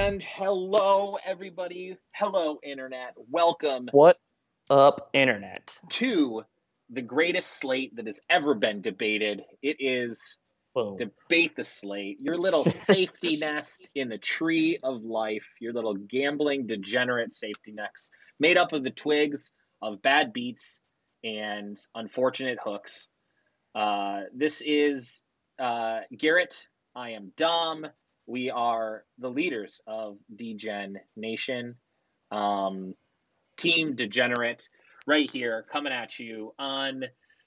And hello, everybody. Hello, Internet. Welcome What up, Internet? to the greatest slate that has ever been debated. It is Boom. Debate the Slate, your little safety nest in the tree of life, your little gambling degenerate safety nest made up of the twigs of bad beats and unfortunate hooks. This is Garrett. I am Dom. We are the leaders of Degen Nation, Team Degenerate, right here, coming at you on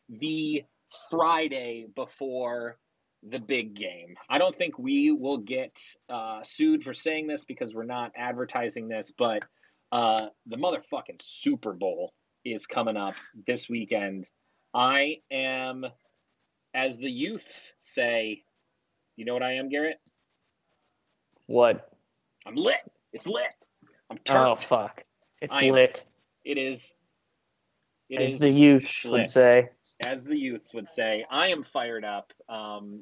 the Friday before the big game. I don't think we will get sued for saying this because we're not advertising this, but the motherfucking Super Bowl is coming up this weekend. I am, as the youths say, you know what I am, Garrett? What? I'm lit. It's lit. I'm Oh, turnt. fuck. It's lit. It is. As the youths lit. would say. As the youths would say, I am fired up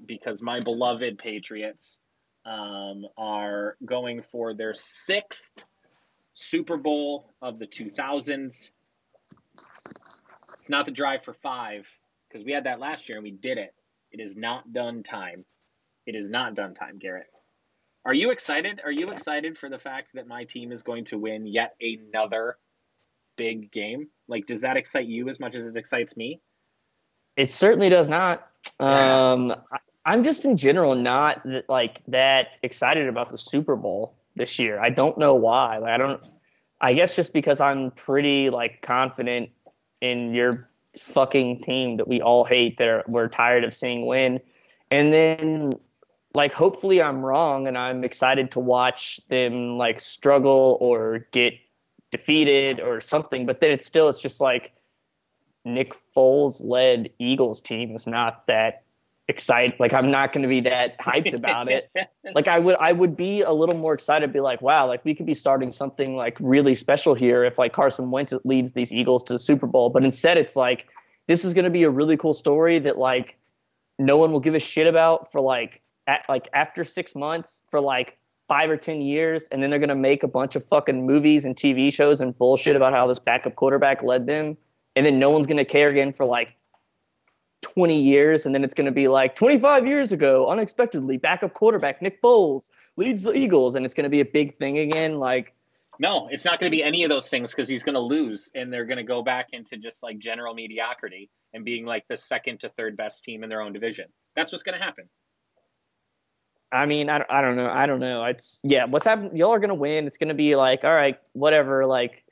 because my beloved Patriots are going for their 6th Super Bowl of the 2000s. It's not the drive for 5 because we had that last year and we did it. It is not done time. It is not done time, Garrett. Are you excited? Are you excited for the fact that my team is going to win yet another big game? Like, does that excite you as much as it excites me? It certainly does not. I'm just in general not that excited about the Super Bowl this year. I don't know why. I guess just because I'm pretty confident in your fucking team that we all hate that we're tired of seeing win. And then hopefully I'm wrong and I'm excited to watch them struggle or get defeated or something. But then it's just Nick Foles led Eagles team is not that excited. I'm not going to be that hyped about it. I would be a little more excited, be wow, we could be starting something really special here if Carson Wentz leads these Eagles to the Super Bowl. But instead it's this is going to be a really cool story that no one will give a shit about for after 6 months for 5 or 10 years, and then they're going to make a bunch of fucking movies and TV shows and bullshit about how this backup quarterback led them, and then no one's going to care again for 20 years, and then it's going to be 25 years ago, unexpectedly, backup quarterback Nick Foles leads the Eagles, and it's going to be a big thing again. No, it's not going to be any of those things because he's going to lose, and they're going to go back into just general mediocrity and being the second to third best team in their own division. That's what's going to happen. I mean, I don't know. I don't know. What's happening? Y'all are going to win. It's going to be all right, whatever.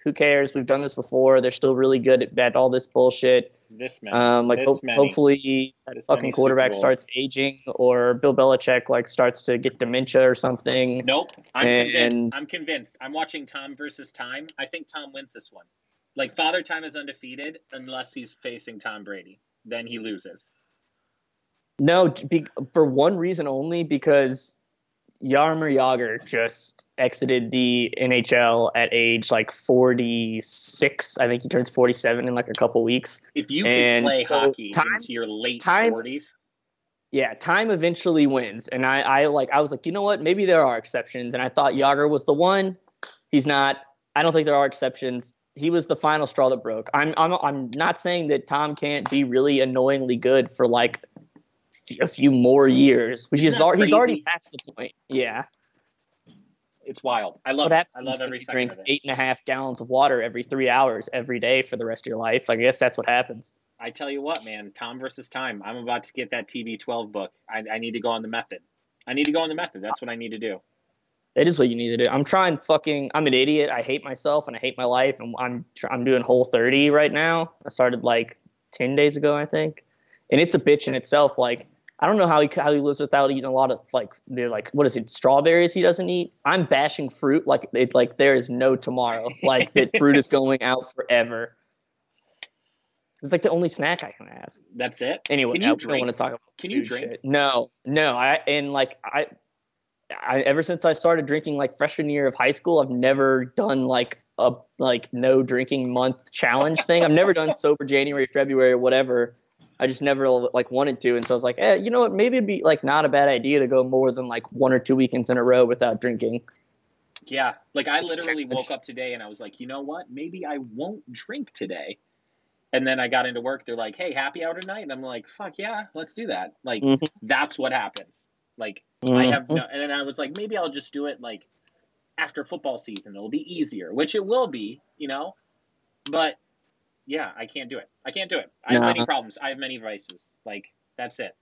Who cares? We've done this before. They're still really good at all this bullshit. Hopefully that fucking quarterback starts aging or Bill Belichick starts to get dementia or something. Nope. I'm convinced. I'm watching Tom versus Time. I think Tom wins this one. Father Time is undefeated unless he's facing Tom Brady. Then he loses. No, for one reason only, because Jaromir Jagr just exited the NHL at age 46. I think he turns 47 in a couple weeks. If you could play hockey into your late 40s. Yeah, Time eventually wins. And I was you know what? Maybe there are exceptions. And I thought Jagr was the one. He's not. I don't think there are exceptions. He was the final straw that broke. I'm not saying that Tom can't be really annoyingly good for a few more years, which he's already past the point. Yeah, it's wild. I love every second of it. Drink 8.5 gallons of water every 3 hours every day for the rest of your life. I guess that's what happens. I tell you what, man, Tom versus Time. I'm about to get that TB12 book. I need to go on the method. That's what I need to do. It is what you need to do. I'm an idiot. I hate myself and I hate my life. And I'm doing Whole30 right now. I started 10 days ago, I think. And it's a bitch in itself. I don't know how he lives without eating a lot of what is it, strawberries he doesn't eat. I'm bashing fruit there is no tomorrow. That fruit is going out forever. It's the only snack I can have. That's it. Anyway, I don't want to talk about. Can you drink? Shit. No. I ever since I started drinking freshman year of high school, I've never done a no drinking month challenge thing. I've never done sober January, February, or whatever. I just never wanted to. And so I was you know what? Maybe it'd be not a bad idea to go more than 1 or 2 weekends in a row without drinking. Yeah. Like I literally woke up today and I was like, you know what? Maybe I won't drink today. And then I got into work. They're like, hey, happy hour tonight. And I'm like, fuck yeah, let's do that. Like, Mm-hmm. that's what happens. Like, I have Mm-hmm. no, and then I was like, maybe I'll just do it like after football season. It'll be easier, which it will be, you know? But yeah, I can't do it. I can't do it. I have many No. problems. I have many vices. Like, that's it.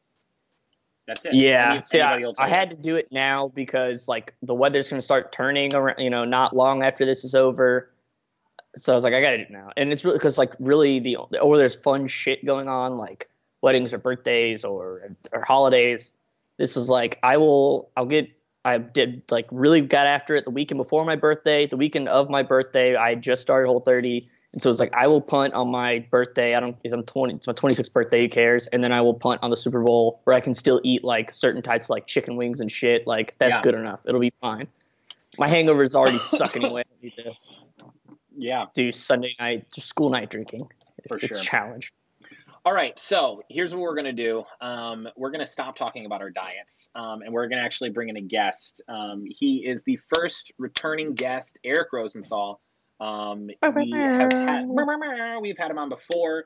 That's it. Yeah. See, Anybody will tell I you. had to do it now because like the weather's going to start turning around, not long after this is over. So I was like, I got to do it now. And it's really because like really or there's fun shit going on like weddings or birthdays or holidays. This was like, I did like really got after it the weekend before my birthday. The weekend of my birthday, I just started Whole30. And so it's like, I will punt on my birthday. If I'm 20, it's my 26th birthday, who cares? And then I will punt on the Super Bowl where I can still eat like certain types of like chicken wings and shit. Like that's Yeah. good enough. It'll be fine. My hangover's already suck anyway. I need to Yeah. do Sunday night, school night drinking. For sure. It's a challenge. All right, so here's what we're going to do. We're going to stop talking about our diets, and we're going to actually bring in a guest. He is the first returning guest, Eric Rosenthal. We've had him on before.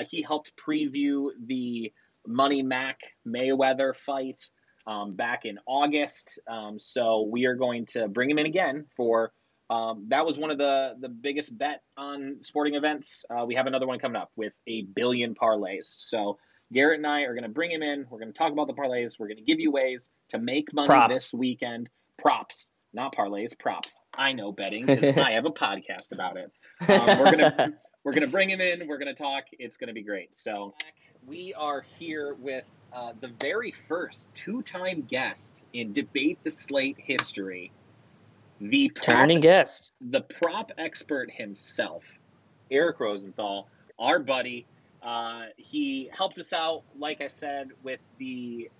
He helped preview the Money Mac Mayweather fight back in August. So we are going to bring him in again for that was one of the biggest bet on sporting events. We have another one coming up with 1 billion parlays. So Garrett and I are going to bring him in. We're going to talk about the parlays. We're going to give you ways to make money this weekend. Props, not parlays, props. I know betting because I have a podcast about it. We're gonna bring him in. We're gonna talk. It's gonna be great. So we are here with the very first two-time guest in Debate the Slate history. The prop expert himself, Eric Rosenthal, our buddy. He helped us out, like I said, with the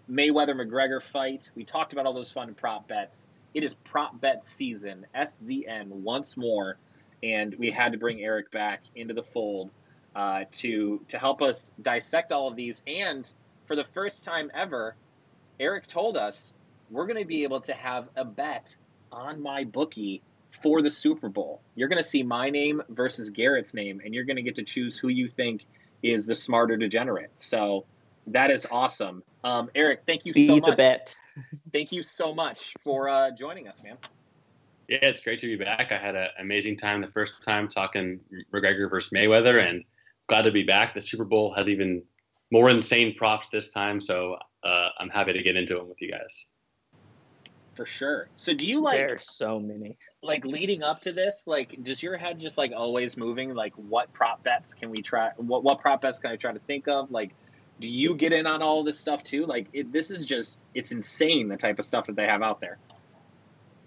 Mayweather-McGregor fight. We talked about all those fun prop bets. It is prop bet season, SZN once more, and we had to bring Eric back into the fold to help us dissect all of these. And for the first time ever, Eric told us we're going to be able to have a bet on my bookie for the Super Bowl. You're going to see my name versus Garrett's name, and you're going to get to choose who you think is the smarter degenerate. So that is awesome. Eric, thank you so much. Be the bet. Thank you so much for joining us, man. Yeah, it's great to be back. I had an amazing time the first time talking McGregor versus Mayweather, and glad to be back. The Super Bowl has even more insane props this time, so I'm happy to get into them with you guys. For sure. So do you There's so many. Like leading up to this, like does your head just like always moving? Like what prop bets can we try? What prop bets can I try to think of? Like, do you get in on all this stuff too? Like this is just, it's insane the type of stuff that they have out there.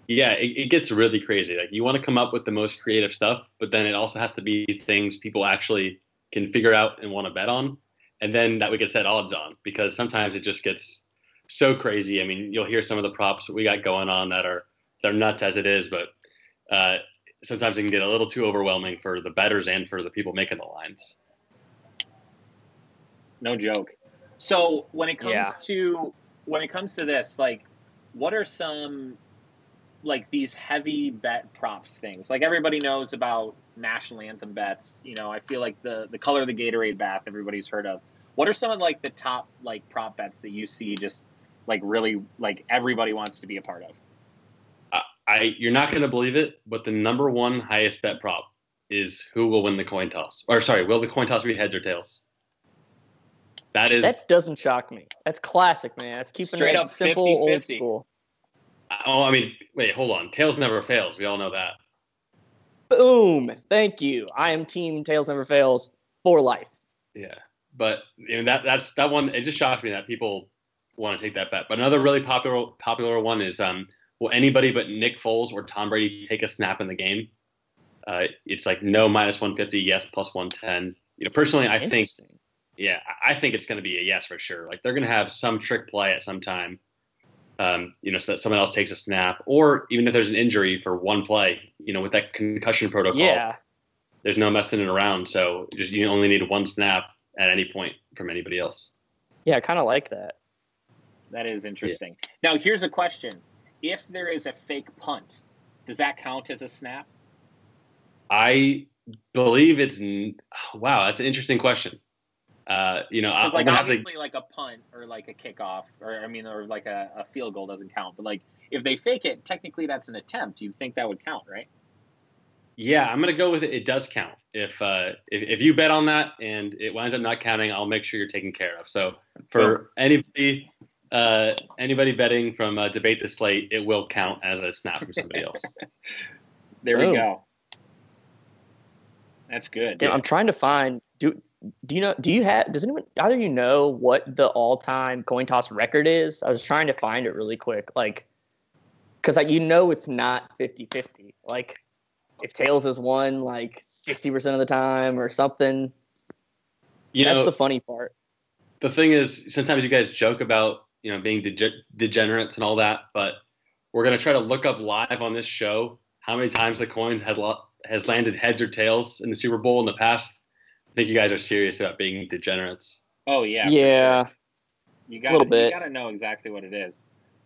Yeah, it gets really crazy. Like you want to come up with the most creative stuff, but then it also has to be things people actually can figure out and want to bet on. And then that we can set odds on, because sometimes it just gets so crazy. I mean, you'll hear some of the props we got going on they're nuts as it is, but sometimes it can get a little too overwhelming for the bettors and for the people making the lines. No joke. So when it comes to this, like, what are some like these heavy bet props things? Like everybody knows about national anthem bets. You know, I feel like the color of the Gatorade bath everybody's heard of. What are some of like the top like prop bets that you see just like really like everybody wants to be a part of? You're not going to believe it, but the number one highest bet prop is who will win the coin toss. Or sorry, will the coin toss be heads or tails? That doesn't shock me. That's classic, man. That's keeping straight it up simple, 50-50. old school. Oh, I mean, wait, hold on. Tails never fails. We all know that. Boom. Thank you. I am team tails never fails for life. Yeah. But that's that one. It just shocked me that people want to take that bet. But another really popular one is will anybody but Nick Foles or Tom Brady take a snap in the game? It's like no -150, yes +110. Personally, I think it's going to be a yes for sure. Like they're going to have some trick play at some time, so that someone else takes a snap, or even if there's an injury for one play, with that concussion protocol. Yeah. There's no messing it around. So you only need one snap at any point from anybody else. Yeah, I kind of like that. That is interesting. Yeah. Now, here's a question. If there is a fake punt, Does that count as a snap? I believe it's wow. That's an interesting question. Because like I'm obviously like a punt or like a kickoff or like a field goal doesn't count. But like if they fake it, technically that's an attempt. You'd think that would count, right? Yeah, I'm gonna go with it. It does count. If you bet on that and it winds up not counting, I'll make sure you're taken care of. So for anybody betting from Debate the Slate, it will count as a snap from somebody else. There we go. That's good. Yeah. I'm trying to find. Does anyone, either of you know what the all-time coin toss record is? I was trying to find it really quick, because it's not 50-50. Like, if tails has won like 60% of the time or something. That's the funny part. The thing is, sometimes you guys joke about being degenerates and all that, but we're gonna try to look up live on this show how many times the coins has landed heads or tails in the Super Bowl in the past. I think you guys are serious about being degenerates. Oh yeah. Yeah. Sure. You gotta know exactly what it is.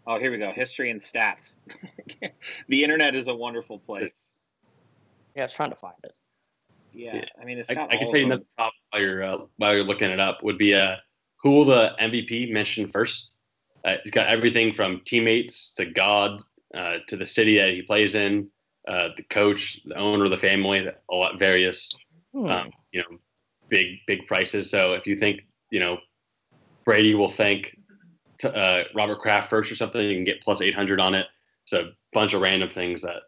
Oh, here we go. History and stats. The internet is a wonderful place. Yeah, I was trying to find it. Yeah. I mean, I can tell you another top while you're looking it up would be who will the MVP mention first? He's got everything from teammates to God to the city that he plays in, the coach, the owner, the family, various big prices. So if you think Brady will thank Robert Kraft first or something, you can get plus 800 on it. It's a bunch of random things that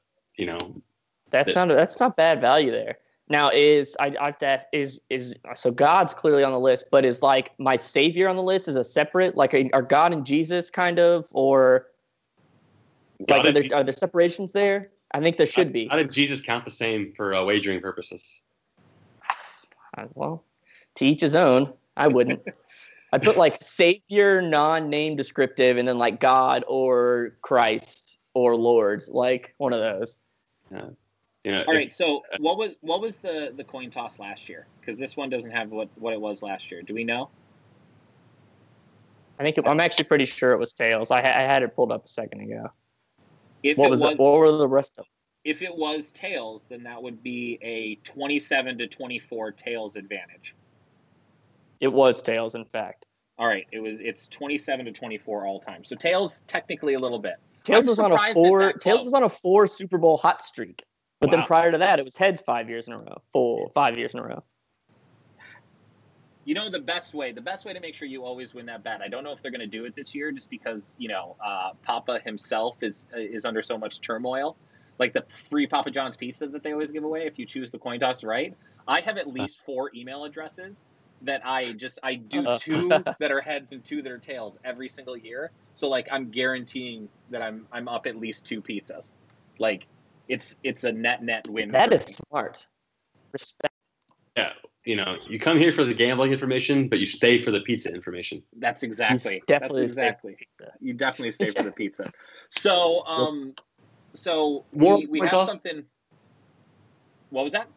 that's not bad value there. Now I have to ask, is so God's clearly on the list, but is like my Savior on the list? Is a separate, like are God and Jesus kind of, or like are there separations there? I think there should be. How did Jesus count the same for wagering purposes? Well, to each his own. I wouldn't. I'd put like Savior, non-name descriptive, and then like God or Christ or Lord, like one of those. All right. So what was the coin toss last year? Because this one doesn't have what it was last year. Do we know? I'm actually pretty sure it was tails. I had it pulled up a second ago. What were the rest of them? If it was tails, then that would be a 27-24 tails advantage. It was tails, in fact. All right, it's 27-24 all time. So tails technically a little bit. Tails was on a 4 Super Bowl hot streak. But then prior to that, it was heads 5 years in a row. 5 years in a row. The best way to make sure you always win that bet. I don't know if they're going to do it this year, just because Papa himself is under so much turmoil. Like the free Papa John's pizza that they always give away if you choose the coin toss right. I have at least 4 email addresses that I do 2 that are heads and 2 that are tails every single year. So like I'm guaranteeing that I'm up at least 2 pizzas. Like it's a net win. That is smart. Respect. Yeah. You come here for the gambling information, but you stay for the pizza information. That's exactly. You definitely stay for the pizza. So we have something. What was that?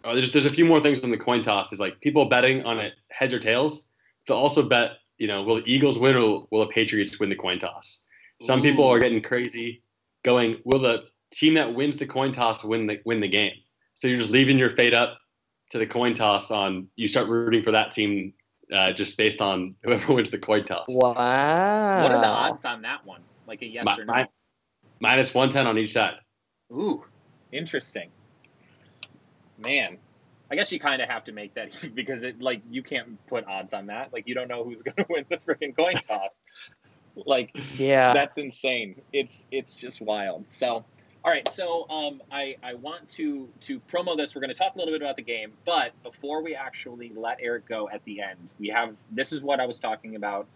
Oh, there's a few more things on the coin toss. Is like people betting on it heads or tails. They'll also bet, will the Eagles win or will the Patriots win the coin toss? Some people are getting crazy, going, will the team that wins the coin toss win the game? So you're just leaving your fate up to the coin toss on. You start rooting for that team just based on whoever wins the coin toss. Wow. What are the odds on that one? Like a yes or no? Minus 110 on each side. Ooh, interesting. Man, I guess you kind of have to make that because you can't put odds on that. Like you don't know who's going to win the freaking coin toss. That's insane. It's just wild. So, all right. So I want to promo this. We're going to talk a little bit about the game, but before we actually let Eric go at the end, this is what I was talking about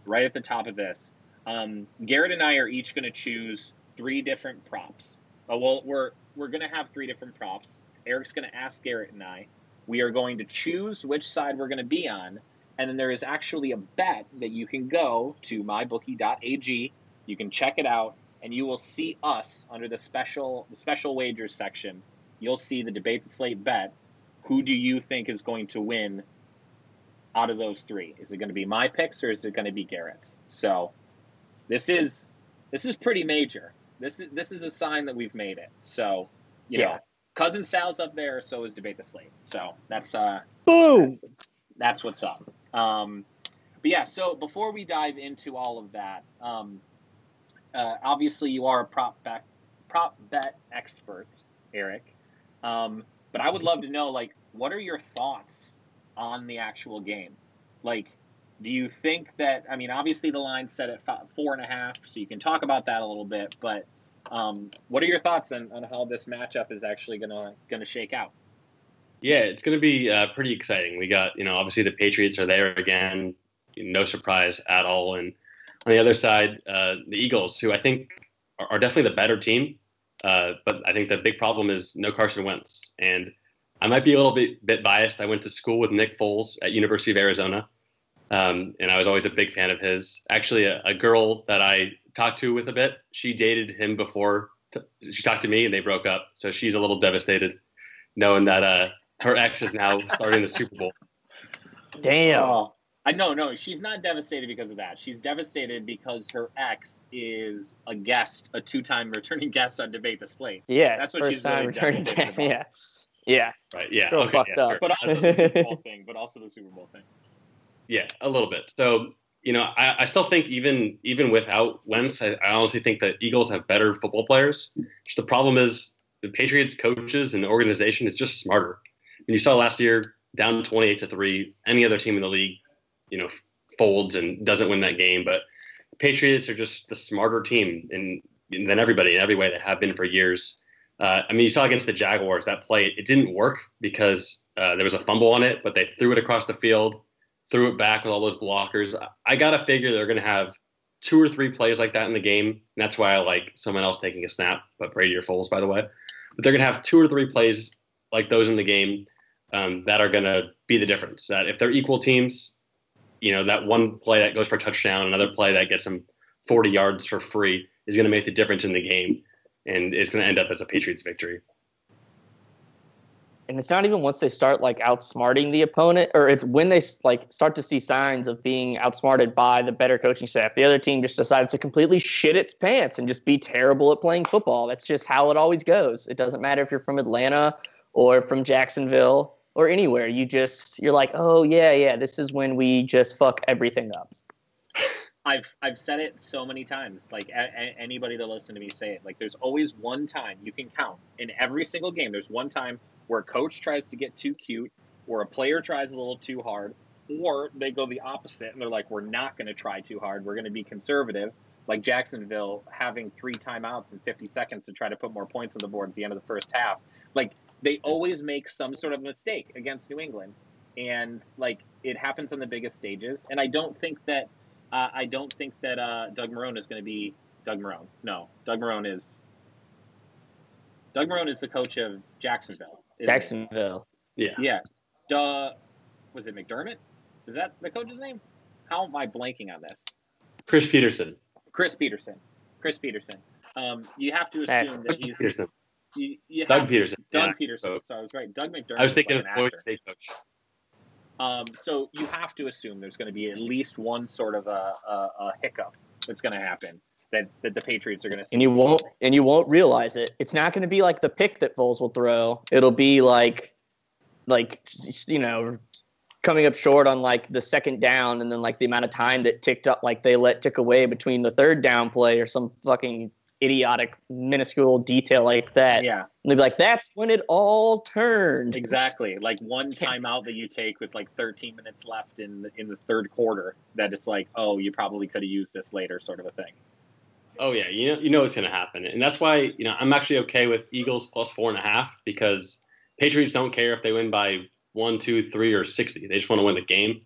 right at the top of this. Garrett and I are each going to choose 3 different props. We're going to have 3 different props. Eric's going to ask Garrett and I. We are going to choose which side we're going to be on, and then there is actually a bet that you can go to mybookie.ag. You can check it out, and you will see us under the special wagers section. You'll see the Debate the Slate bet. Who do you think is going to win out of those 3? Is it going to be my picks or is it going to be Garrett's? So this is pretty major. This is a sign that we've made it. So, you know, Cousin Sal's up there, so is Debate the Slate. So that's boom. That's what's up. But yeah, so before we dive into all of that, obviously you are a prop bet expert, Eric. But I would love to know, like, what are your thoughts on the actual game? Like, do you think that, I mean, obviously the line's set at 4.5, so you can talk about that a little bit, but what are your thoughts on how this matchup is actually gonna shake out? Yeah, it's going to be pretty exciting. We got, obviously the Patriots are there again, no surprise at all. And on the other side, the Eagles, who I think are definitely the better team. But I think the big problem is no Carson Wentz. And I might be a little bit biased. I went to school with Nick Foles at University of Arizona. And I was always a big fan of his. Actually, a girl that I talked to with a bit, she dated him before she talked to me, and they broke up. So she's a little devastated knowing that her ex is now starting the Super Bowl. Damn. No, she's not devastated because of that. She's devastated because her ex is a two-time returning guest on Debate the Slate. Yeah, that's what she's really devastated about. Yeah. Right. Yeah. Girl fucked up. But also the Super Bowl thing. Yeah, a little bit. So, I still think even without Wentz, I honestly think that Eagles have better football players. Just the problem is the Patriots coaches and organization is just smarter. And you saw last year, down 28-3, any other team in the league, folds and doesn't win that game. But the Patriots are just the smarter team than everybody in every way. They have been for years. You saw against the Jaguars that play, it didn't work because there was a fumble on it, but they threw it across the field, threw it back with all those blockers. I got to figure they're going to have 2 or 3 plays like that in the game. And that's why I like someone else taking a snap, but Brady or Foles, by the way. But they're going to have 2 or 3 plays like those in the game that are going to be the difference. That if they're equal teams, that one play that goes for a touchdown, another play that gets them 40 yards for free is going to make the difference in the game. And it's going to end up as a Patriots victory. And it's not even once they start like outsmarting the opponent, or it's when they like start to see signs of being outsmarted by the better coaching staff. The other team just decides to completely shit its pants and just be terrible at playing football. That's just how it always goes. It doesn't matter if you're from Atlanta or from Jacksonville or anywhere. You're like, oh yeah, this is when we just fuck everything up. I've said it so many times. Like anybody that listens to me say it. Like there's always one time you can count in every single game. There's one time where a coach tries to get too cute, or a player tries a little too hard, or they go the opposite and they're like, we're not going to try too hard. We're going to be conservative. Like Jacksonville having 3 timeouts in 50 seconds to try to put more points on the board at the end of the first half. Like they always make some sort of mistake against New England, and like it happens on the biggest stages. And I don't think that Doug Marrone is going to be Doug Marrone. No, Doug Marrone is the coach of Jacksonville. Jacksonville. Yeah. Was it McDermott? Is that the coach's name? How am I blanking on this? Chris Peterson. You have to assume that he's Peterson. Doug Peterson. Peterson. So I was right. Doug McDermott. I was thinking like of Florida State coach. So you have to assume there's going to be at least one sort of a hiccup that's going to happen that the Patriots are going to see. And you won't realize it. It's not going to be like the pick that Foles will throw. It'll be like coming up short on like the second down, and then like the amount of time that ticked up, like they let tick away between the third down play or some fucking idiotic minuscule detail like that. Yeah. And they'd be like, that's when it all turned. Exactly. Like one timeout that you take with like 13 minutes left in the third quarter that it's like, oh, you probably could have used this later, sort of a thing. Oh yeah, you know what's going to happen, and that's why I'm actually okay with Eagles plus 4.5, because Patriots don't care if they win by 1, 2, 3, or 60. They just want to win the game.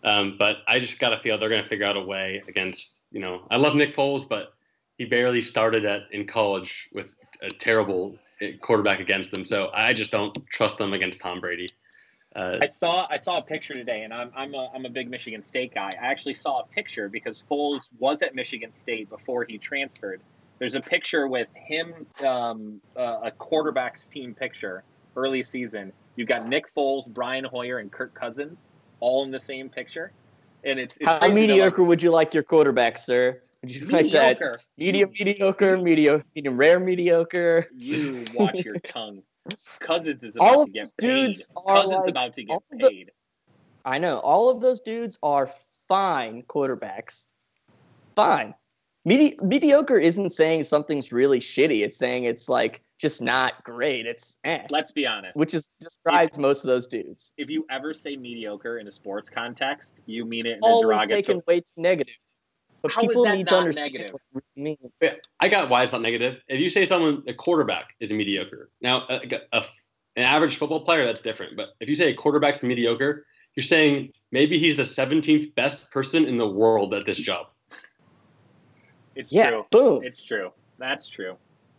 But I just got to feel they're going to figure out a way against. I love Nick Foles, but he barely started in college with a terrible quarterback against them, so I just don't trust them against Tom Brady. I saw a picture today, and I'm a big Michigan State guy. I actually saw a picture because Foles was at Michigan State before he transferred. There's a picture with him, a quarterback's team picture, early season. You've got Nick Foles, Brian Hoyer, and Kirk Cousins all in the same picture, and it's how mediocre would you like your quarterback, sir? Would you like that? Medium mediocre, medium rare mediocre. You watch your tongue. Cousins is about to get paid. Cousins about to get paid. I know. All of those dudes are fine quarterbacks. Fine. Mediocre isn't saying something's really shitty. It's saying it's like just not great. It's Let's be honest. Which describes most of those dudes. If you ever say mediocre in a sports context, you mean it in always a derogatory. Taken way too negative. But how people is that need not to understand negative? what it means. I got why it's not negative. If you say a quarterback is a mediocre, now an average football player, that's different. But if you say a quarterback's mediocre, you're saying maybe he's the 17th best person in the world at this job. It's true. Boom. It's true. That's true.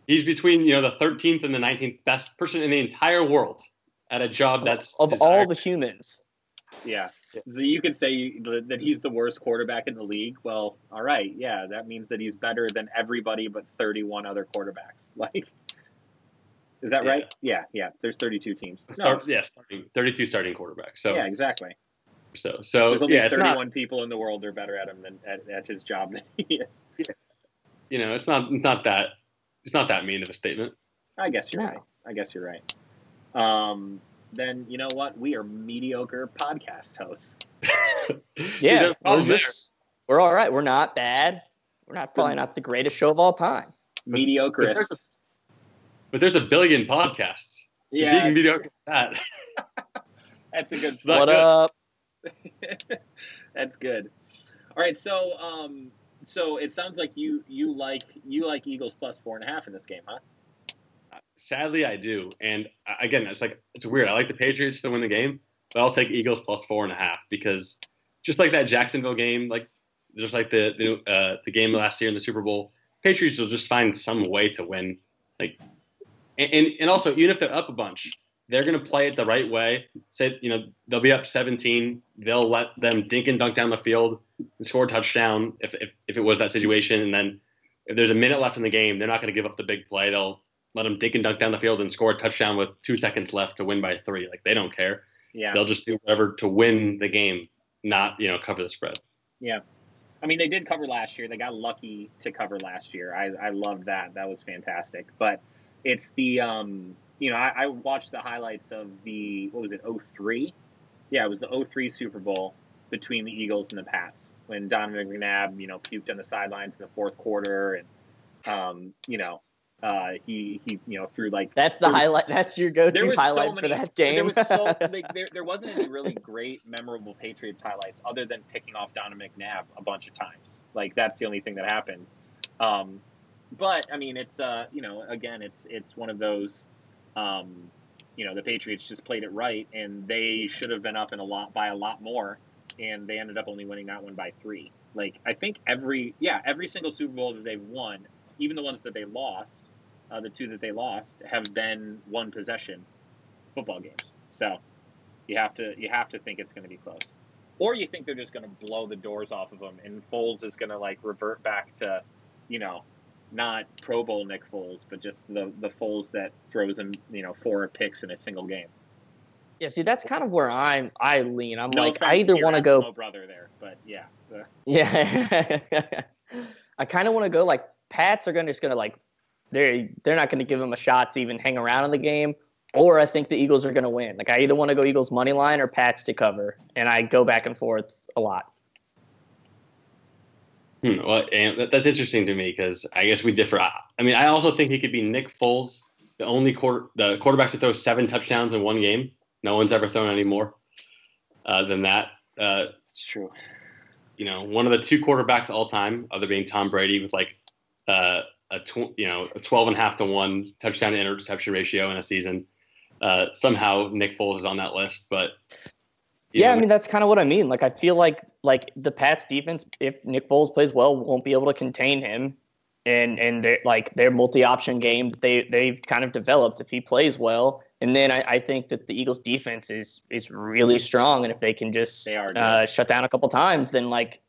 He's between the 13th and the 19th best person in the entire world at a job that's of desired. all the humans. Yeah. So you could say that he's the worst quarterback in the league. Well, all right. Yeah, that means that he's better than everybody but 31 other quarterbacks. Like, is that right? Yeah. There's 32 teams. 32 starting quarterbacks. So yeah, exactly. So there's only 31 not, people in the world that are better at him than at his job than he is. It's not that mean of a statement. I guess you're right. Then you know what? We are mediocre podcast hosts. Yeah, we're all right. We're not bad. We're probably not the greatest show of all time. Mediocreist. But there's a billion podcasts. So yeah, being mediocre at that. That's a good. What up? That's good. All right, so it sounds like you like Eagles plus 4.5 in this game, huh? Sadly, I do. And again, it's weird. I like the Patriots to win the game, but I'll take Eagles plus 4.5 because just like that Jacksonville game, just like the game last year in the Super Bowl, Patriots will just find some way to win. And also, even if they're up a bunch, they're going to play it the right way. Say, they'll be up 17. They'll let them dink and dunk down the field and score a touchdown if it was that situation. And then if there's a minute left in the game, they're not going to give up the big play. They'll let them dink and dunk down the field and score a touchdown with 2 seconds left to win by 3. They don't care. Yeah. They'll just do whatever to win the game, not, cover the spread. Yeah. I mean, they did cover last year. They got lucky to cover last year. I loved that. That was fantastic. But it's the I watched the highlights of the, 03? Yeah, it was the 03 Super Bowl between the Eagles and the Pats when Donovan McNabb, puked on the sidelines in the fourth quarter and, he threw That's the highlight. That's your go-to highlight for that game. There wasn't any really great, memorable Patriots highlights other than picking off Donovan McNabb a bunch of times. That's the only thing that happened. But I mean, it's again, it's one of those. The Patriots just played it right, and they should have been up by a lot more, and they ended up only winning that one by 3. I think every single Super Bowl that they've won, even the ones that they lost, the 2 that they lost, have been one possession football games. So you have to think it's going to be close, or you think they're just going to blow the doors off of them, and Foles is going to revert back to, not Pro Bowl Nick Foles, but just the Foles that throws him, 4 picks in a single game. Yeah, see, that's kind of where I lean. I'm no I either want to go. No brother there, but yeah. Yeah, I kind of want to go Pats are just gonna they're not gonna give them a shot to even hang around in the game, or I think the Eagles are gonna win. I either want to go Eagles money line or Pats to cover, and I go back and forth a lot. Well, and that's interesting to me because I guess we differ. I mean, I also think he could be Nick Foles, the quarterback to throw 7 touchdowns in one game. No one's ever thrown any more than that. It's true. One of the 2 quarterbacks all time, other being Tom Brady, with a 12.5 to 1 touchdown to interception ratio in a season. Somehow Nick Foles is on that list, but. I mean, that's kind of what I mean. I feel like the Pats defense, if Nick Foles plays well, won't be able to contain him, and their multi-option game they've kind of developed if he plays well. And then I think that the Eagles defense is really strong, and if they can just shut down a couple times, then I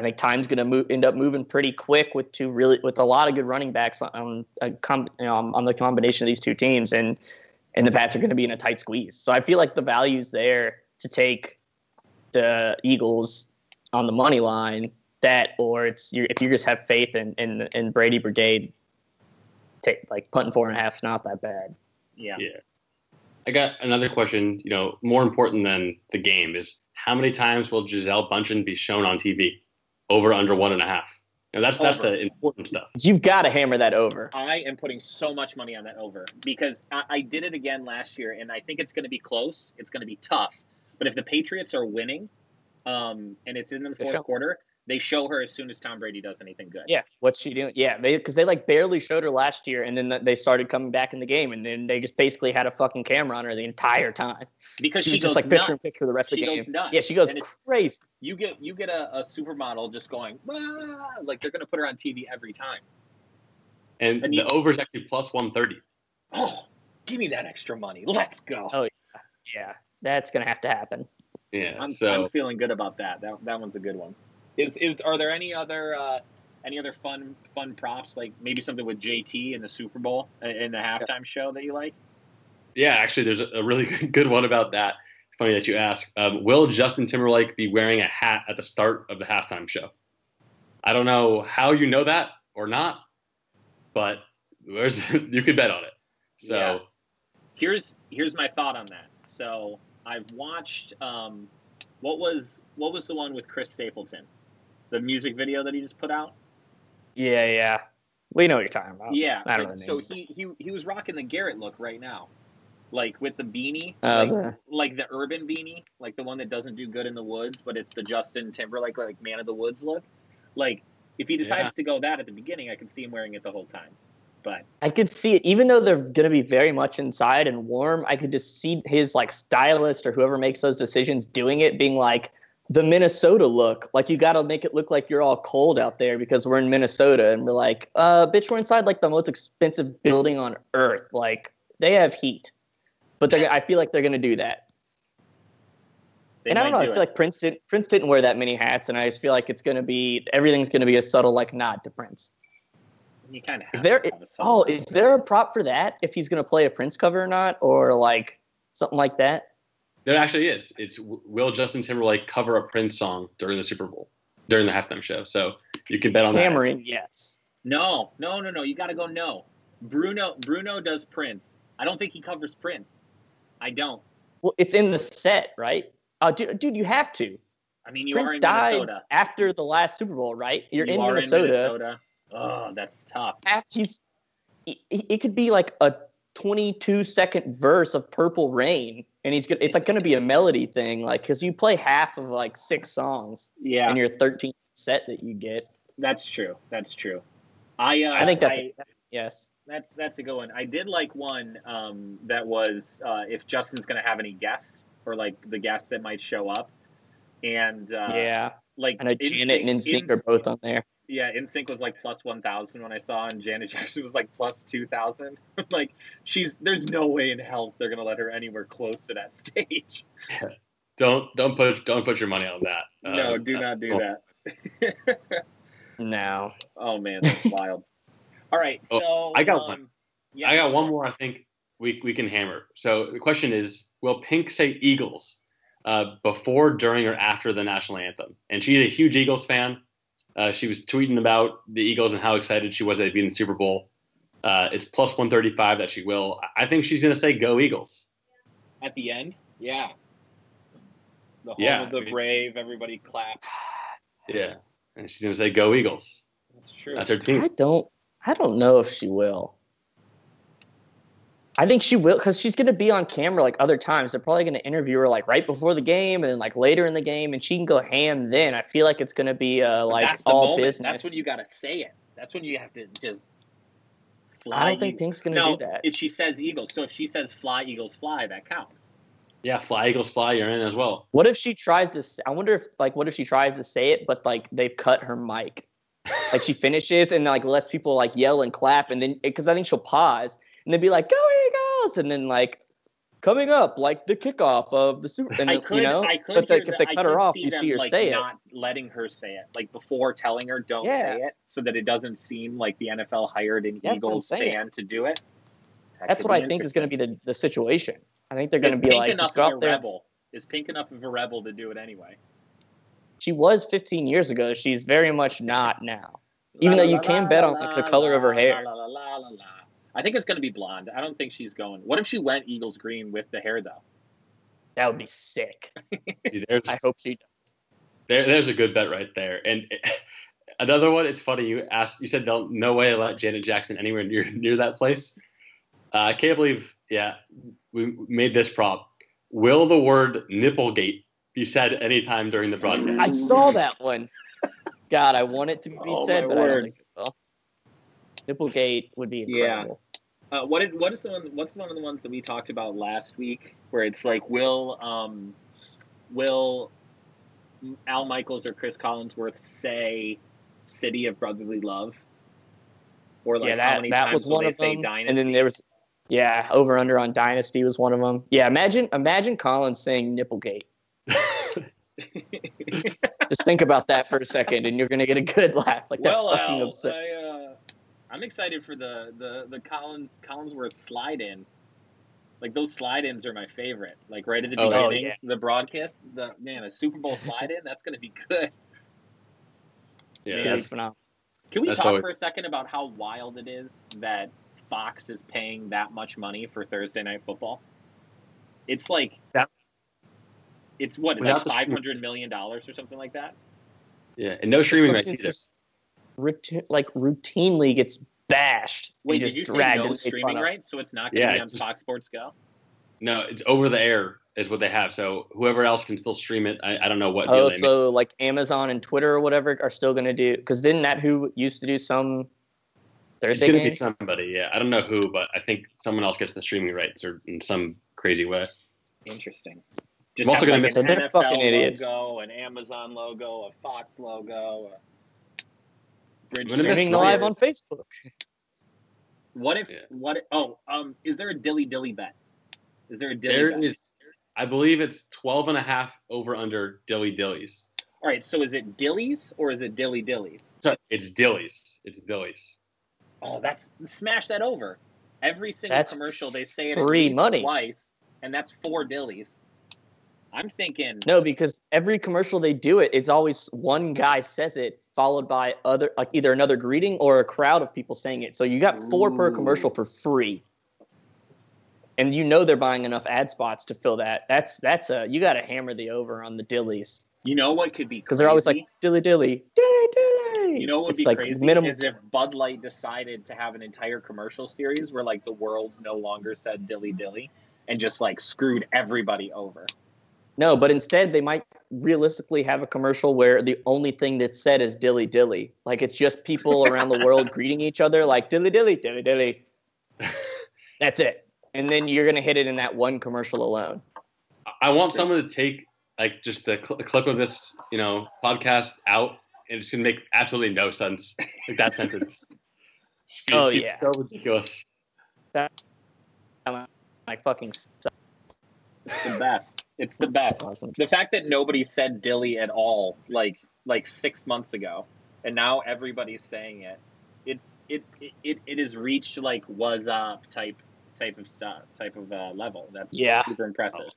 think time's going to end up moving pretty quick with a lot of good running backs on the combination of these 2 teams, and the Pats are going to be in a tight squeeze. So I feel like the value's there to take the Eagles on the money line that, or if you just have faith in Brady Brigade, like punting 4.5 is not that bad. Yeah. I got another question. More important than the game is how many times will Gisele Bundchen be shown on TV? Over, under 1.5. That's the important stuff. You've got to hammer that over. I am putting so much money on that over because I did it again last year, and I think it's going to be close. It's going to be tough. But if the Patriots are winning, and it's in the fourth quarter, they show her as soon as Tom Brady does anything good. Yeah, what's she doing? Yeah, because they like barely showed her last year, and then they started coming back in the game, and then they just basically had a fucking camera on her the entire time. Because she goes just like nuts. picture the rest of the game. Goes nuts. Yeah, she goes crazy. You get a supermodel just going, like they're gonna put her on TV every time. And the over is actually plus 130. Oh, give me that extra money. Let's go. Oh yeah, that's gonna have to happen. Yeah, I'm feeling good about that. That one's a good one. Are there any other fun props, like maybe something with JT in the Super Bowl in the halftime show that you like? Yeah, actually, there's a really good one about that. It's funny that you ask. Will Justin Timberlake be wearing a hat at the start of the halftime show? I don't know how you know that or not, but you could bet on it. So yeah. Here's my thought on that. So I've watched what was the one with Chris Stapleton? The music video that he just put out? Yeah. We know what you're talking about. Yeah. I don't know. So he was rocking the Garrett look right now. Like with the beanie, like the urban beanie, like the one that doesn't do good in the woods, but it's the Justin Timberlake like Man of the Woods look. Like if he decides to go that at the beginning, I can see him wearing it the whole time. But I could see it, even though they're going to be very much inside and warm. I could just see his like stylist or whoever makes those decisions doing it, being like the Minnesota look. Like you got to make it look like you're all cold out there because we're in Minnesota, and we're like, bitch, we're inside like the most expensive building on earth. Like they have heat, but I feel like they're going to do that. And I don't know. I feel like Prince didn't wear that many hats, and I just feel like everything's going to be a subtle like nod to Prince. You kind of is there a prop for that if he's going to play a Prince cover or not, or like something like that? There actually is. It's will Justin Timberlake cover a Prince song during the Super Bowl, during the halftime show? So you can bet on that. Hammering, yes. No. You got to go no. Bruno does Prince. I don't think he covers Prince. I don't. Well, it's in the set, right? Dude, you have to. I mean, Prince died after the last Super Bowl, right? You're in Minnesota. Oh, that's tough. It could be like a 22-second verse of Purple Rain, and it's like going to be a melody thing, like because you play half of like 6 songs in your 13th set that you get. That's true. I think yes. That's a good one. I did like one that was if Justin's going to have any guests or like the guests that might show up, and like I know Janet and NSYNC are both on there. Yeah, NSYNC was like plus 1,000 when I saw, and Janet Jackson was like plus 2,000. Like there's no way in hell they're gonna let her anywhere close to that stage. Don't put your money on that. No, do not do that. No. Oh man, that's wild. All right, so I got one. Yeah, I got one more. I think we can hammer. So the question is, will Pink say Eagles before, during, or after the national anthem? And she's a huge Eagles fan. She was tweeting about the Eagles and how excited she was that they'd be in the Super Bowl. It's plus 135 that she will. I think she's going to say go Eagles. At the end? Yeah. The home of the brave, everybody claps. Yeah. And she's going to say go Eagles. That's true. That's her team. I don't know if she will. I think she will because she's going to be on camera like other times. They're probably going to interview her like right before the game and then like later in the game, and she can go ham then. I feel like it's going to be like all business. That's when you got to say it. That's when you have to just fly. I don't think Pink's going to do that. If she says Eagles, so if she says fly, Eagles, fly, that counts. Yeah, fly, Eagles, fly, you're in as well. What if she tries to – I wonder if like what if she tries to say it but like they've cut her mic. Like she finishes and like lets people like yell and clap, and then because I think she'll pause – and they'd be like, go Eagles! And then, like, coming up, like, the kickoff of the Super Bowl. But if they cut her off, you see her say it. Not letting her say it. Like, before telling her, don't say it, so that it doesn't seem like the NFL hired an Eagles fan to do it. That's what I think is going to be the situation. I think they're going to be like, just go out there. Is Pink enough of a rebel to do it anyway? She was 15 years ago. She's very much not now. Even though you can bet on like the color of her hair. I think it's going to be blonde. I don't think she's going. What if she went Eagles green with the hair, though? That would be sick. See, I hope she does. There's a good bet right there. And another one, it's funny. You said no way to let Janet Jackson anywhere near that place. I can't believe, we made this prop. Will the word nipplegate be said anytime during the broadcast? I saw that one. God, I want it to be said, but I don't think it will. Nipplegate would be incredible. Yeah. What's one of the ones that we talked about last week where it's like, will Al Michaels or Chris Collinsworth say City of Brotherly Love? Or like how many times will they say Dynasty? And then there was over under on Dynasty was one of them. Yeah, imagine Collins saying Nipplegate. Just think about that for a second, and you're gonna get a good laugh. Like that's fucking absurd. I'm excited for the Collinsworth slide in. Like those slide ins are my favorite. Like right at the beginning, the broadcast, a Super Bowl slide in. That's gonna be good. Yeah, that's phenomenal. Can we talk for a second about how wild it is that Fox is paying that much money for Thursday Night Football? It's like that. It's what, like $500 million or something like that? Yeah, and no streaming rights either. Routinely gets bashed. Wait, did you say no streaming rights? So it's not going to be on Fox Sports Go? No, it's over the air is what they have. So whoever else can still stream it. I don't know what deal they so make. Like Amazon and Twitter or whatever are still going to do, because didn't that who used to do some Thursday games? It's going to be somebody, yeah. I don't know who, but I think someone else gets the streaming rights or in some crazy way. Interesting. Just I'm also going to miss an NFL logo, an Amazon logo, a Fox logo, streaming live on Facebook. What if? Is there a dilly bet? Is there a dilly bet? I believe it's 12.5 over under dilly dillies. All right, so is it dillies or is it dilly dillies? It's dillies. It's dillies. Oh, smash that over. Every single commercial they say it at free least money twice, and that's 4 dillies. I'm thinking no, because every commercial they do it's always one guy says it, followed by either another greeting or a crowd of people saying it. So you got 4 per commercial for free, and they're buying enough ad spots to fill that. You got to hammer the over on the dillies. You know what could be crazy? Because they're always like dilly dilly dilly dilly. You know what would be crazy is if Bud Light decided to have an entire commercial series where like the world no longer said dilly dilly and just like screwed everybody over. No, but instead they might realistically have a commercial where the only thing that's said is dilly dilly. Like it's just people around the world greeting each other like dilly dilly, dilly dilly. That's it. And then you're going to hit it in that one commercial alone. I want someone to take like just the clip of this, podcast out, and it's going to make absolutely no sense. Like that sentence. It's so ridiculous. That like fucking sucks. It's the best. It's the best. Awesome. The fact that nobody said dilly at all, like 6 months ago, and now everybody's saying it. It has reached like was up type of stuff, level. That's super impressive.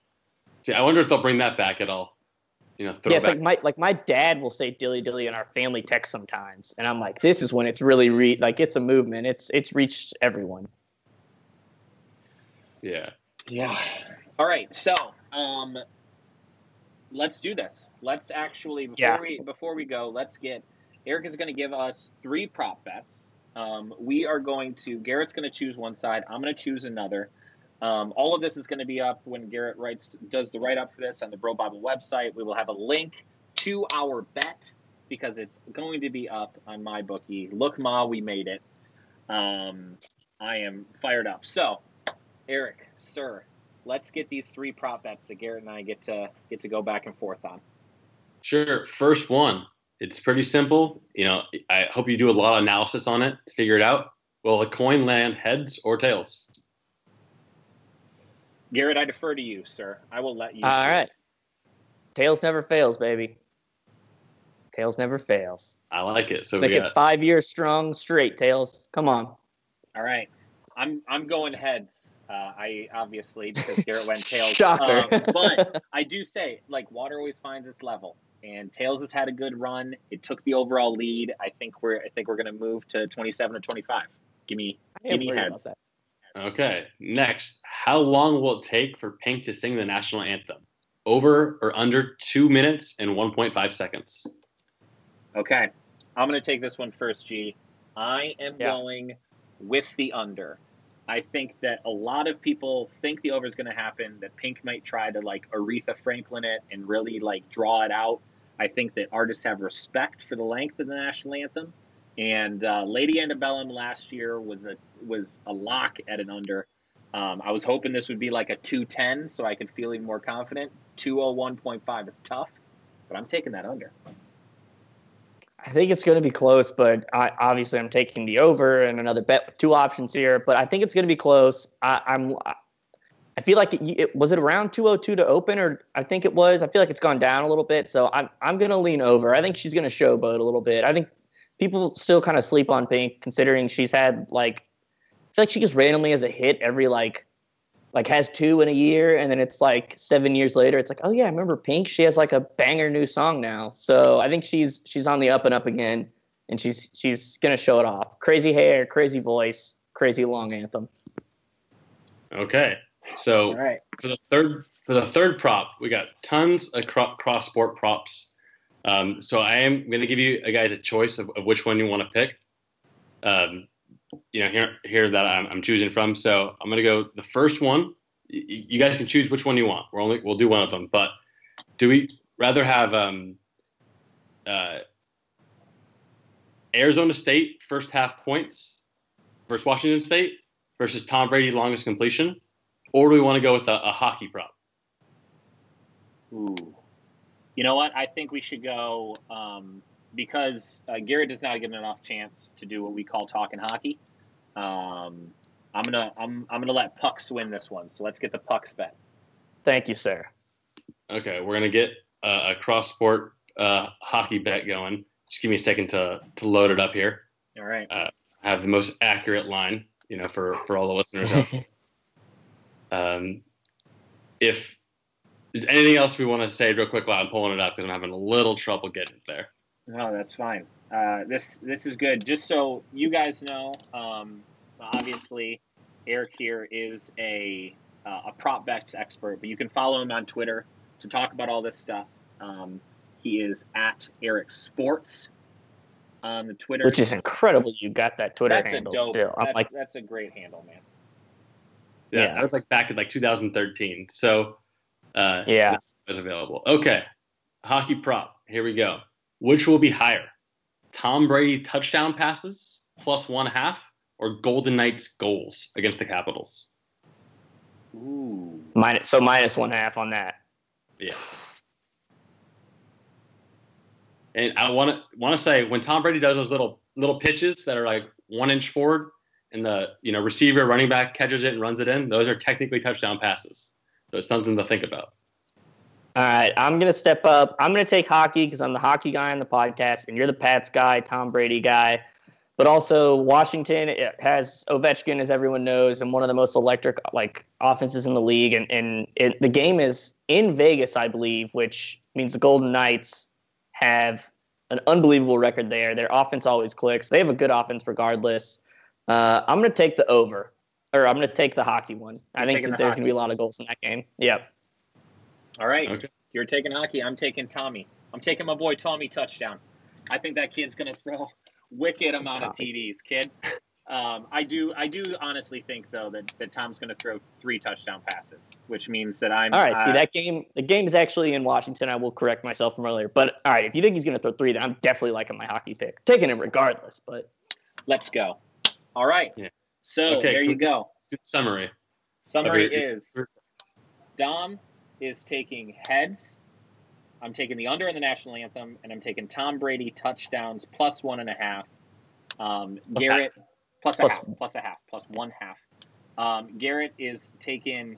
See, I wonder if they'll bring that back at all. It's like my dad will say dilly dilly in our family text sometimes, and I'm like, this is when it's really it's a movement. It's reached everyone. Yeah. Yeah. All right, so let's do this. Let's actually before we go, Eric is going to give us 3 prop bets. We are going to Garrett's going to choose one side. I'm going to choose another. All of this is going to be up when Garrett does the write up for this on the BroBible website. We will have a link to our bet because it's going to be up on my bookie. Look, Ma, we made it. I am fired up. So, Eric, sir. Let's get these 3 prop bets that Garrett and I get to go back and forth on. Sure. First one. It's pretty simple. I hope you do a lot of analysis on it to figure it out. Will a coin land heads or tails? Garrett, I defer to you, sir. I will let you. All right. Tails never fails, baby. Tails never fails. I like it. So make it 5 years strong straight, Tails. Come on. All right. I'm going heads. I obviously because Garrett went tails. Shocker. But I do say water always finds its level, and Tails has had a good run. It took the overall lead. I think we're going to move to 27 or 25. Give me heads. Okay. Next, how long will it take for Pink to sing the national anthem? Over or under 2 minutes and 1.5 seconds? Okay. I'm going to take this one first, G. I am going with the under. I think that a lot of people think the over is going to happen, that Pink might try to like Aretha Franklin it and really like draw it out. I think that artists have respect for the length of the national anthem. And Lady Antebellum last year was a lock at an under. I was hoping this would be like a 210 so I could feel even more confident. 201.5 is tough, but I'm taking that under. I think it's going to be close, but obviously I'm taking the over and another bet with two options here. But I think it's going to be close. I feel like was it around 202 to open, or I think it was. I feel like it's gone down a little bit, so I'm going to lean over. I think she's going to showboat a little bit. I think people still kind of sleep on Pink, considering she's had I feel like she just randomly has a hit every like has two in a year, and then it's like 7 years later, it's like, oh yeah, I remember Pink. She has like a banger new song now. So I think she's on the up and up again, and she's gonna show it off. Crazy hair, crazy voice, crazy long anthem. Okay, so all right. for the third prop, we got tons of cross sport props. So I am gonna give you guys a choice of which one you want to pick. Here that I'm choosing from. So I'm gonna go the first one. You guys can choose which one you want. We'll do one of them. But do we rather have Arizona State first half points versus Washington State versus Tom Brady longest completion, or do we want to go with a hockey prop? Ooh, you know what? I think we should go because Garrett does not get enough chance to do what we call talking hockey. I'm gonna let Pucks win this one. So let's get the Pucks bet. Thank you, sir. Okay, we're gonna get a cross sport hockey bet going. Just give me a second to load it up here. All right. I have the most accurate line, for all the listeners. If there's anything else we want to say real quick while I'm pulling it up, because I'm having a little trouble getting it there. No, that's fine. This is good. Just so you guys know, obviously Eric here is a prop bets expert, but you can follow him on Twitter to talk about all this stuff. He is at Eric Sports on the Twitter, which is incredible. You got that Twitter that's handle a dope, still. That's a great handle, man. Yeah, that was back in 2013. So it was available. Okay, hockey prop. Here we go. Which will be higher? Tom Brady touchdown passes plus 1.5 or Golden Knights goals against the Capitals? Ooh. minus 1.5 on that. Yeah. And I want to say, when Tom Brady does those little pitches that are like 1 inch forward, and the receiver, running back catches it and runs it in, those are technically touchdown passes. So it's something to think about. All right, I'm going to step up. I'm going to take hockey because I'm the hockey guy on the podcast, and you're the Pats guy, Tom Brady guy. But also, Washington has Ovechkin, as everyone knows, and one of the most electric offenses in the league. And the game is in Vegas, I believe, which means the Golden Knights have an unbelievable record there. Their offense always clicks. They have a good offense regardless. I'm going to take the over, or I'm going to take the hockey one. I think that there's going to be a lot of goals in that game. Yep. All right. Okay. You're taking hockey. I'm taking Tommy. I'm taking my boy Tommy touchdown. I think that kid's going to throw wicked amount of TDs, kid. I do honestly think, though, that Tom's going to throw 3 touchdown passes, which means that I'm – all right, see, the game is actually in Washington. I will correct myself from earlier. But, all right, if you think he's going to throw 3, then I'm definitely liking my hockey pick. Taking him regardless, but – let's go. All right. Yeah. So, okay, there you go. Good summary. Summary is Dom is taking heads. I'm taking the under in the national anthem, and I'm taking Tom Brady touchdowns plus 1.5. Garrett plus a half, plus 1/2. Garrett is taking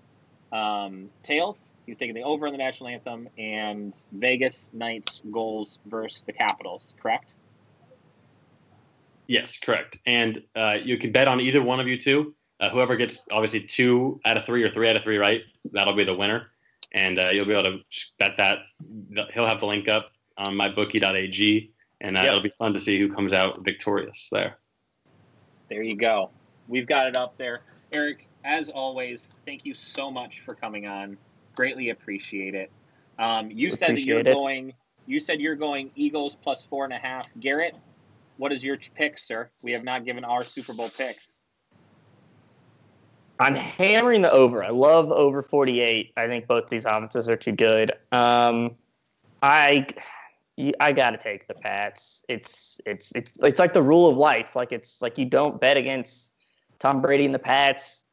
tails. He's taking the over in the national anthem and Vegas Knights goals versus the Capitals. Correct? Yes, correct. And you can bet on either one of you two. Whoever gets obviously 2 out of 3 or 3 out of 3 right, that'll be the winner. And you'll be able to bet that. He'll have the link up. on mybookie.ag, and it'll be fun to see who comes out victorious there. There you go. We've got it up there. Eric, as always, thank you so much for coming on. Greatly appreciate it. You said you're going Eagles plus 4.5. Garrett, what is your pick, sir? We have not given our Super Bowl picks. I'm hammering the over. I love over 48. I think both these offenses are too good. I gotta take the Pats. It's like the rule of life. Like it's like you don't bet against Tom Brady and the Pats.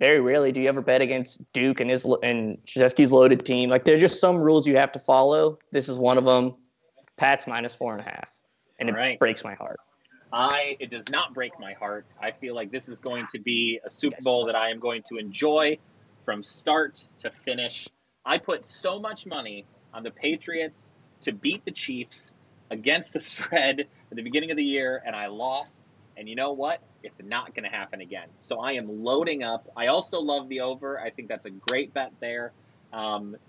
Very rarely do you ever bet against Duke and Krzyzewski's loaded team. Like there's just some rules you have to follow. This is one of them. Pats minus 4.5, and it breaks my heart. It does not break my heart. I feel like this is going to be a Super Bowl that I am going to enjoy from start to finish. I put so much money on the Patriots to beat the Chiefs against the spread at the beginning of the year, and I lost. And you know what? It's not going to happen again. So I am loading up. I also love the over. I think that's a great bet there.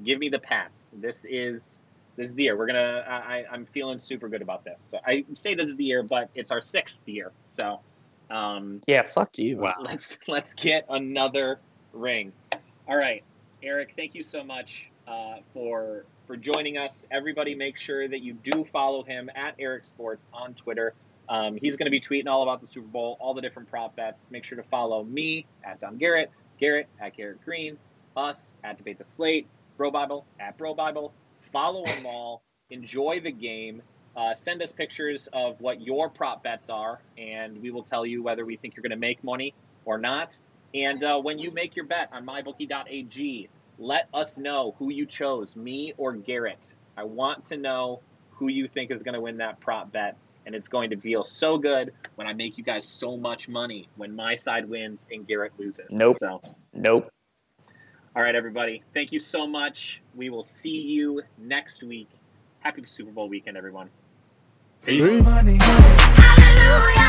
Give me the Pats. This is the year. I'm feeling super good about this. So I say this is the year, but it's our 6th year. So fuck you. Wow. Let's get another ring. All right, Eric, thank you so much for joining us. Everybody, make sure that you do follow him at Eric Sports on Twitter. He's going to be tweeting all about the Super Bowl, all the different prop bets. Make sure to follow me at Dom Garrett, Garrett at Garrett Green, us at Debate the Slate, BroBible at BroBible. Follow them all. Enjoy the game. Send us pictures of what your prop bets are, and we will tell you whether we think you're going to make money or not. And when you make your bet on mybookie.ag, let us know who you chose, me or Garrett. I want to know who you think is going to win that prop bet. And it's going to feel so good when I make you guys so much money when my side wins and Garrett loses. Nope. All right, everybody. Thank you so much. We will see you next week. Happy Super Bowl weekend, everyone. Peace. Hallelujah.